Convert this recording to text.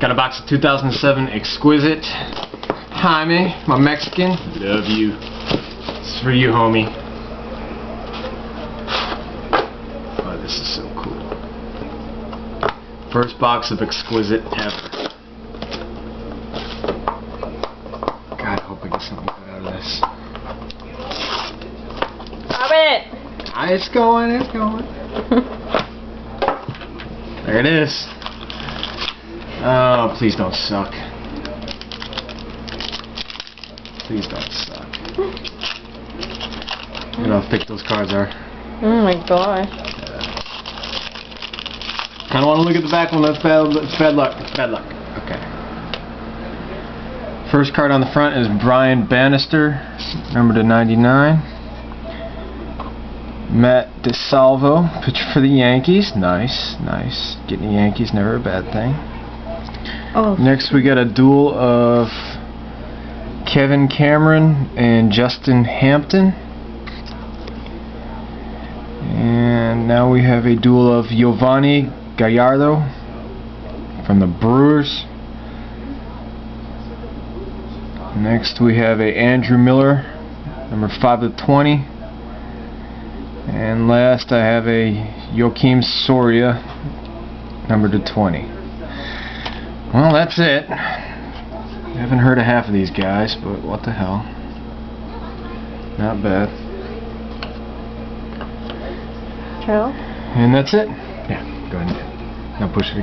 Got a box of 2007 Exquisite. Jaime, my Mexican. Love you. This is for you, homie. Oh, this is so cool. First box of Exquisite ever. God, I hope I get something good out of this. Stop it! It's going, it's going. There it is. Oh, please don't suck. Please don't suck. Look at how thick those cards are. Oh my gosh. I don't want to look at the back one. That's bad. It's bad luck. It's bad luck. Okay. First card on the front is Brian Bannister, number to 99. Matt DeSalvo, pitcher for the Yankees. Nice, nice. Getting the Yankees, never a bad thing. Oh. Next we got a duel of Kevin Cameron and Justin Hampton. And now we have a duel of Giovanni Gallardo from the Brewers. Next we have a Andrew Miller, number 5 to 20. And last I have a Joakim Soria, number to 20. Well, that's it. I haven't heard of half of these guys, but what the hell. Not bad. True. And that's it. Yeah, go ahead. Now push it.